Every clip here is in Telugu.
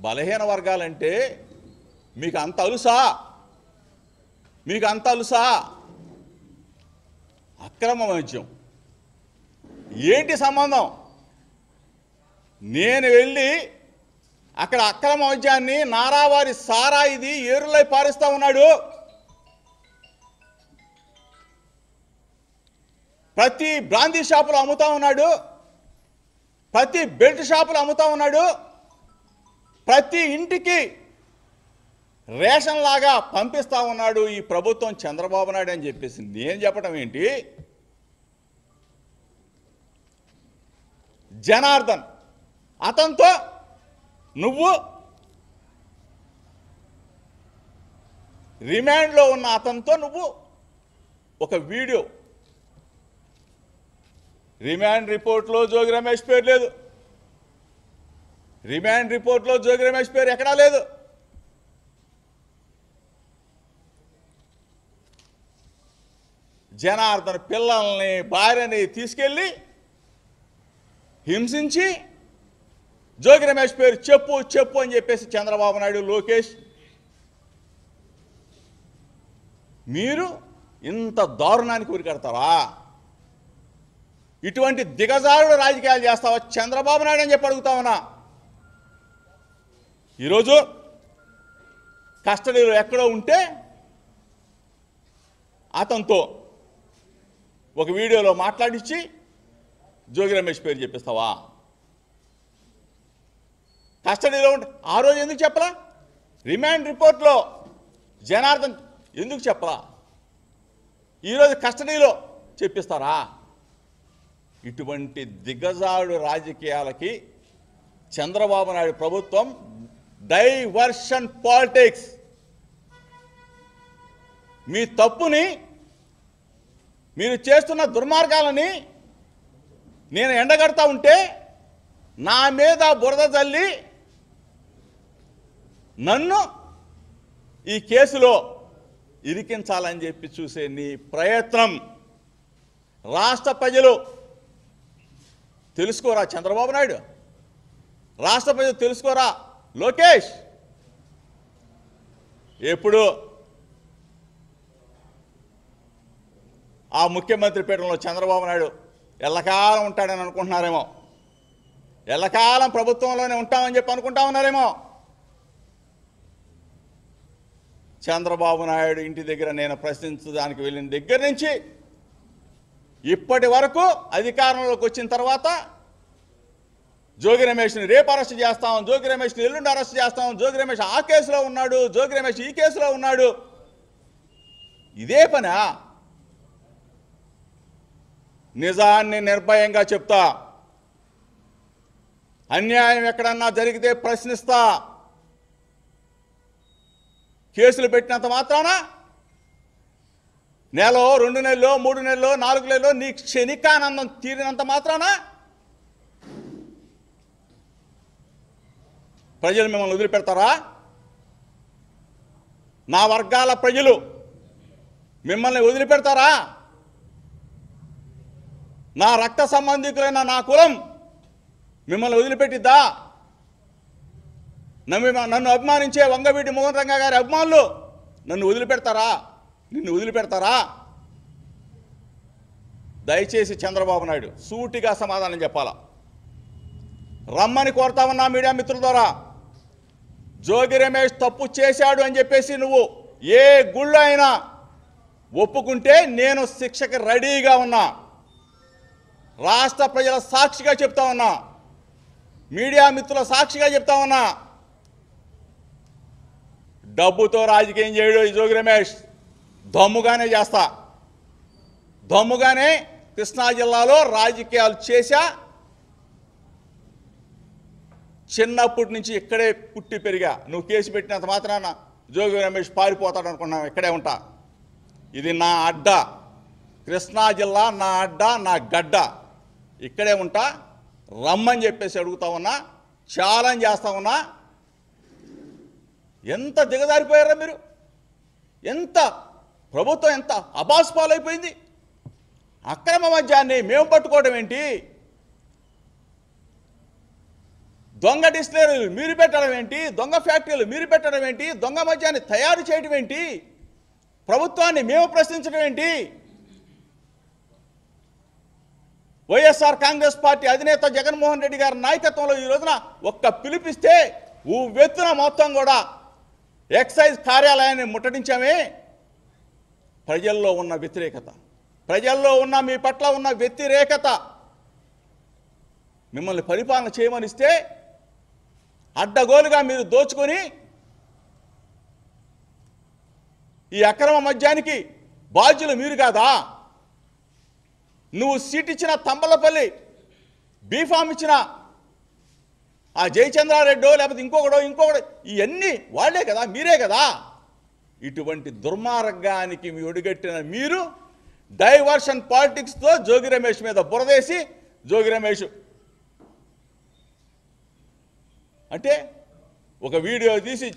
బలహీన వర్గాలంటే మీకు అంత అలుసా? మీకు అంత అలుసా? అక్రమ మద్యం ఏంటి సంబంధం? నేను వెళ్ళి అక్కడ అక్రమ మద్యాన్ని నారావారి సారా ఇది ఏరులై పారిస్తూ ఉన్నాడు. ప్రతి బ్రాందీ షాపులో అమ్ముతా ఉన్నాడు, ప్రతి బెల్ట్ షాపులో అమ్ముతా ఉన్నాడు, ప్రతి ఇంటికి రేషన్ లాగా పంపిస్తా ఉన్నాడు ఈ ప్రభుత్వం చంద్రబాబు నాయుడు అని చెప్పేసి నేను చెప్పడం ఏంటి? జనార్దన్ అతనితో నువ్వు రిమాండ్లో ఉన్న అతనితో నువ్వు ఒక వీడియో, రిమాండ్ రిపోర్ట్లో జోగి రమేష్ పేరు లేదు, రిమాండ్ రిపోర్ట్లో జోగి రమేష్ పేరు ఎక్కడా లేదు. జనార్దన్ పిల్లల్ని భార్యని తీసుకెళ్ళి హింసించి జోగి రమేష్ పేరు చెప్పు చెప్పు అని చెప్పేసి చంద్రబాబు నాయుడు, లోకేష్ మీరు ఇంత దారుణానికి ఉరికడతారా? ఇటువంటి దిగజారుడు రాజకీయాలు చేస్తావా చంద్రబాబు నాయుడు అని చెప్పి అడుగుతా ఉన్నా. ఈరోజు కస్టడీలో ఎక్కడో ఉంటే అతనితో ఒక వీడియోలో మాట్లాడించి జోగి రమేష్ పేరు చెప్పిస్తావా? కస్టడీలో ఉంటే ఆ రోజు ఎందుకు చెప్పలా? రిమాండ్ రిపోర్ట్లో జనార్దన్ ఎందుకు చెప్పలా? ఈరోజు కస్టడీలో చెప్పిస్తారా? ఇటువంటి దిగజాడు రాజకీయాలకి చంద్రబాబు నాయుడు ప్రభుత్వం డైవర్షన్ పాలిటిక్స్. మీ తప్పుని, మీరు చేస్తున్న దుర్మార్గాలని నేను ఎండగడతా ఉంటే నా మీద బురద జల్లి నన్ను ఈ కేసులో ఇరికించాలని చెప్పి చూసే నీ ప్రయత్నం రాష్ట్ర ప్రజలు తెలుసుకోరా చంద్రబాబు నాయుడు? రాష్ట్ర ప్రజలు తెలుసుకోరా లోకేష్? ఎప్పుడు ఆ ముఖ్యమంత్రి పీఠంలో చంద్రబాబు నాయుడు ఎల్లకాలం ఉంటాడని అనుకుంటున్నారేమో, ఎల్లకాలం ప్రభుత్వంలోనే ఉంటామని చెప్పి అనుకుంటా ఉన్నారేమో. చంద్రబాబు నాయుడు ఇంటి దగ్గర నేను ప్రశ్నించడానికి వెళ్ళిన దగ్గర నుంచి ఇప్పటి వరకు అధికారంలోకి వచ్చిన తర్వాత జోగి రమేష్ని రేపు అరెస్ట్ చేస్తాం, జోగి రమేష్ని ఎల్లుండి అరెస్ట్ చేస్తాం, జోగి రమేష్ ఆ కేసులో ఉన్నాడు, జోగి రమేష్ ఈ కేసులో ఉన్నాడు. ఇదే పనా? నిజాన్ని నిర్భయంగా చెప్తా, అన్యాయం ఎక్కడన్నా జరిగితే ప్రశ్నిస్తా. కేసులు పెట్టినంత మాత్రాన నెలలో 2 నెలలు 3 నెలలు 4 నెలలు నీ క్షణికానందం తీరినంత మాత్రాన ప్రజలు మిమ్మల్ని వదిలిపెడతారా? నా వర్గాల ప్రజలు మిమ్మల్ని వదిలిపెడతారా? నా రక్త సంబంధికులైన నా కులం మిమ్మల్ని వదిలిపెట్టిద్దా? నన్ను అభిమానించే వంగవీటి మోహన్ రంగా గారి అభిమానులు నన్ను వదిలిపెడతారా? నిన్ను వదిలిపెడతారా? దయచేసి చంద్రబాబు నాయుడు సూటిగా సమాధానం చెప్పాలా. రమ్మని కోరుతా ఉన్నా మీడియా మిత్రుల ద్వారా. జోగి రమేష్ తప్పు చేశాడు అని చెప్పేసి నువ్వు ఏ గుళ్ళో అయినా ఒప్పుకుంటే నేను శిక్షకు రెడీగా ఉన్నా. రాష్ట్ర ప్రజల సాక్షిగా చెప్తా ఉన్నా, మీడియా మిత్రుల సాక్షిగా చెప్తా ఉన్నా. డబ్బుతో రాజకీయం చేయడు ఈ జోగి రమేష్. దమ్ముగానే చేస్తా, దమ్ముగానే కృష్ణా జిల్లాలో రాజకీయాలు చేశా. చిన్నప్పటి నుంచి ఇక్కడే పుట్టి పెరిగా. నువ్వు కేసు పెట్టినంత మాత్రాన జోగి రమేష్ పారిపోతాడు అనుకున్నావు. ఇక్కడే ఉంటా. ఇది నా అడ్డ, కృష్ణా జిల్లా నా అడ్డ, నా గడ్డ. ఇక్కడే ఉంటా. రమ్మని చెప్పేసి అడుగుతా ఉన్నా, ఛాలెంజ్ చేస్తా ఉన్నా. ఎంత దిగజారిపోయారా మీరు? ఎంత ప్రభుత్వం ఎంత అబాస్పాలైపోయింది? అక్రమ మద్యాన్ని మేము పట్టుకోవడం ఏంటి? దొంగ డిస్టిలరీలు మీరు పెట్టడం ఏంటి? దొంగ ఫ్యాక్టరీలు మీరు పెట్టడం ఏంటి? దొంగ మద్యాన్ని తయారు చేయడం ఏంటి? ప్రభుత్వాన్ని మేము ప్రశ్నించడం ఏంటి? వైఎస్ఆర్ కాంగ్రెస్ పార్టీ అధినేత జగన్మోహన్ రెడ్డి గారి నాయకత్వంలో ఈ రోజున ఒక్క పిలిపిస్తే వెత్తున మొత్తం కూడా ఎక్సైజ్ కార్యాలయాన్ని ముట్టడించామే. ప్రజల్లో ఉన్న వ్యతిరేకత, ప్రజల్లో ఉన్న మీ పట్ల ఉన్న వ్యతిరేకత, మిమ్మల్ని పరిపాలన చేయమనిస్తే అడ్డగోలుగా మీరు దోచుకొని ఈ అక్రమ మద్యానికి బాధ్యులు మీరు కాదా? నువ్వు సీట్ ఇచ్చిన తంబలపల్లి, బీఫామ్ ఇచ్చిన ఆ జయచంద్రారెడ్డో లేకపోతే ఇంకొకడో ఇవన్నీ వాళ్లే కదా, మీరే కదా. ఇటువంటి దుర్మార్గానికి మీ ఒడిగట్టిన మీరు డైవర్షన్ పాలిటిక్స్తో జోగి రమేష్ మీద బురదేసి, జోగి రమేష్ అంటే ఒక వీడియో తీసి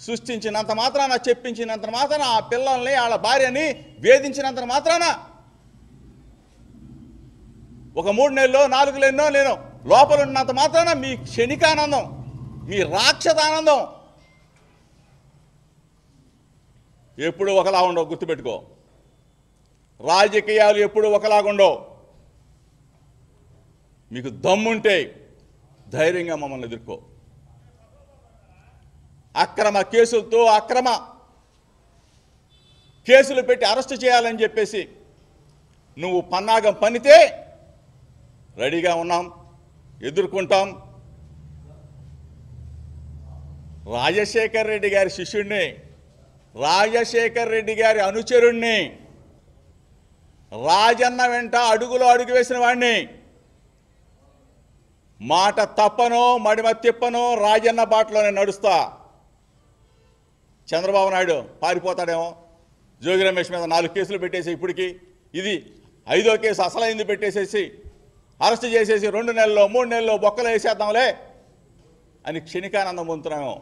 సృష్టించినంత మాత్రాన, చెప్పించినంత మాత్రాన, ఆ పిల్లల్ని వాళ్ళ భార్యని వేధించినంత మాత్రాన ఒక 3 నెలల్లో 4 నెలల్లో నేను లోపల ఉన్నంత మాత్రాన మీ క్షణికానందం, మీ రాక్షసానందం ఎప్పుడు ఒకలా ఉండవు. గుర్తుపెట్టుకో, రాజకీయాలు ఎప్పుడు ఒకలాగుండవు. మీకు దమ్ముంటే ధైర్యంగా మమ్మల్ని ఎదుర్కో. అక్రమ కేసులతో అక్రమ కేసులు పెట్టి అరెస్టు చేయాలని చెప్పేసి నువ్వు పన్నాగం పన్నితే రెడీగా ఉన్నాం, ఎదుర్కొంటాం. రాజశేఖర్ రెడ్డి గారి శిష్యుడిని, రాజశేఖర్ రెడ్డి గారి అనుచరుణ్ణి, రాజన్న వెంట అడుగులో అడుగు వేసిన వాడిని, మాట తప్పనో మడిమ తిప్పనో రాజన్న బాటలోనే నడుస్తా. చంద్రబాబు నాయుడు పారిపోతాడేమో, జోగి రమేష్ మీద 4 కేసులు పెట్టేసి ఇప్పటికి ఇది 5వ కేసు అసలైంది పెట్టేసేసి అరెస్ట్ చేసేసి 2 నెలల్లో 3 నెలల్లో బొక్కలు వేసేద్దాంలే అని క్షణికానందం పొందుతున్నామేమో.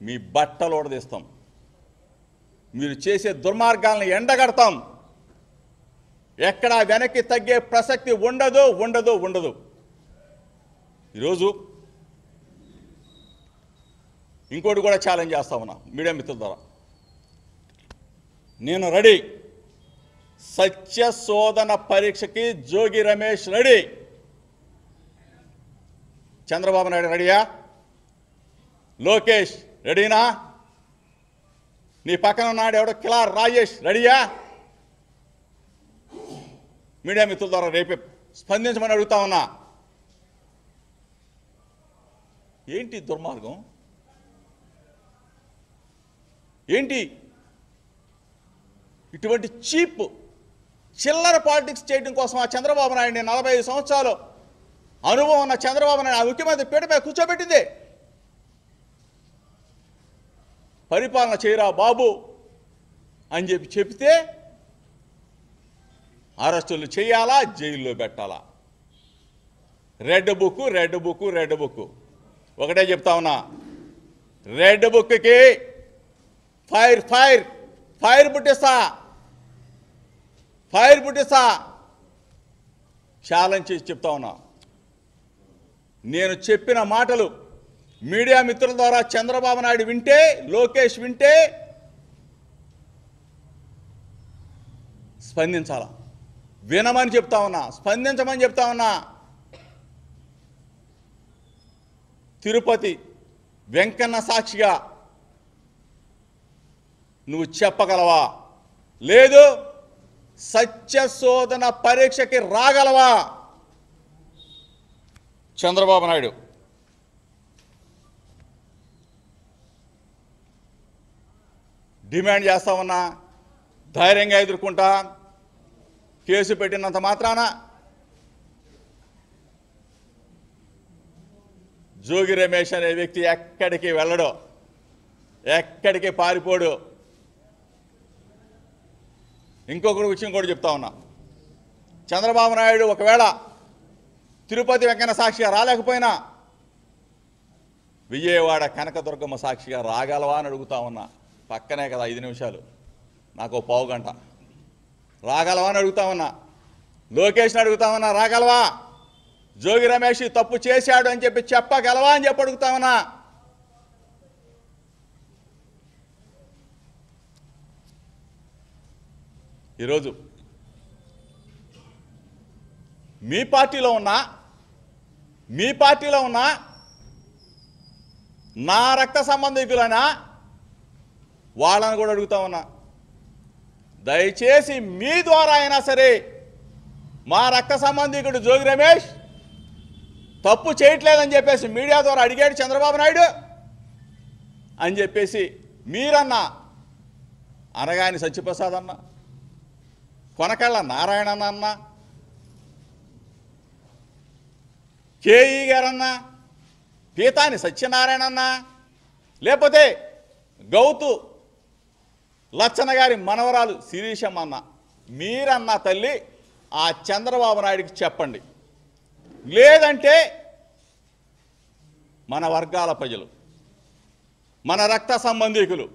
మీ బట్టలు ఓడదీస్తాం, మీరు చేసే దుర్మార్గాలను ఎండగడతాం. ఎక్కడా వెనక్కి తగ్గే ప్రసక్తి ఉండదు ఉండదు ఉండదు. ఈరోజు ఇంకోటి కూడా ఛాలెంజ్ చేస్తా ఉన్నా మీడియా మిత్రుల ద్వారా. నేను రెడీ, సత్య శోధన పరీక్షకి జోగి రమేష్ రెడీ. చంద్రబాబు నాయుడు రెడీయా? లోకేష్ రెడీనా? నీ పక్కన ఉన్నాడు ఎవడో కిలార్ రాజేష్ రెడీయా? మీడియా మిత్రుల ద్వారా రేపే స్పందించమని అడుగుతా ఉన్నా. ఏంటి దుర్మార్గం? ఏంటి ఇటువంటి చీప్ చిల్లర పాలిటిక్స్ చేయడం కోసం ఆ చంద్రబాబు నాయుడిని 45 సంవత్సరాలు అనుభవం ఉన్న చంద్రబాబు నాయుడు ఆ ముఖ్యమంత్రి పీటపై కూర్చోబెట్టింది. పరిపాలన చేయరా బాబు అని చెప్తే అరెస్టులు చేయాలా, జైల్లో పెట్టాలా? Red book red book red book. ఒకటే చెప్తా ఉన్నా, రెడ్ బుక్కి ఫైర్ ఫైర్ ఫైర్ పుట్టిస్తా, ఫైర్ పుట్టిస్తా ఛాలెంజ్ చేసి చెప్తా ఉన్నా. నేను చెప్పిన మాటలు మీడియా మిత్రుల ద్వారా చంద్రబాబు నాయుడు వింటే, లోకేష్ వింటే స్పందించాలా? వినమని చెప్తా ఉన్నా, స్పందించమని చెప్తా ఉన్నా. తిరుపతి వెంకన్న సాక్షిగా నువ్వు చెప్పగలవా? లేదు సత్య శోధన పరీక్షకి రాగలవా? చంద్రబాబు నాయుడు డిమాండ్ చేస్తా ఉన్నా, ధైర్యంగా ఎదుర్కొంటా. కేసు పెట్టినంత మాత్రాన జోగి రమేష్ అనే వ్యక్తి ఎక్కడికి వెళ్ళడు, ఎక్కడికి పారిపోడు. ఇంకొకటి విషయం కూడా చెప్తా ఉన్నా, చంద్రబాబు నాయుడు ఒకవేళ తిరుపతి వెంకన్న సాక్షిగా రాలేకపోయినా విజయవాడ కనకదుర్గమ్మ సాక్షిగా రాగలవా అని అడుగుతా ఉన్నా. పక్కనే కదా 5 నిమిషాలు, నాకు 1/4 గంట. రాగలవా అని అడుగుతా ఉన్నా. లోకేష్ని అడుగుతా ఉన్నా, రాగలవా? జోగి రమేష్ ఈ తప్పు చేశాడు అని చెప్పి చెప్పగలవా అని చెప్పి అడుగుతామన్నా. ఈరోజు మీ పార్టీలో ఉన్న నా రక్త సంబంధికులైనా వాళ్ళని కూడా అడుగుతా ఉన్నా, దయచేసి మీ ద్వారా అయినా సరే మా రక్త సంబంధికుడు జోగి రమేష్ తప్పు చేయట్లేదని చెప్పేసి మీడియా ద్వారా అడిగాడు చంద్రబాబు నాయుడు అని చెప్పేసి మీరన్నా, అనగాని సత్యప్రసాద్ అన్న, కొనకళ్ళ నారాయణ అన్న, కేఈ గారన్నా, పీతాని సత్యనారాయణ అన్న, లేకపోతే గౌతు లచ్చన్న గారి మనవరాలు శిరీషమ్మ అన్న, మీరన్నా తల్లి ఆ చంద్రబాబు నాయుడికి చెప్పండి. లేదంటే మన వర్గాల ప్రజలు, మన రక్త సంబంధికులు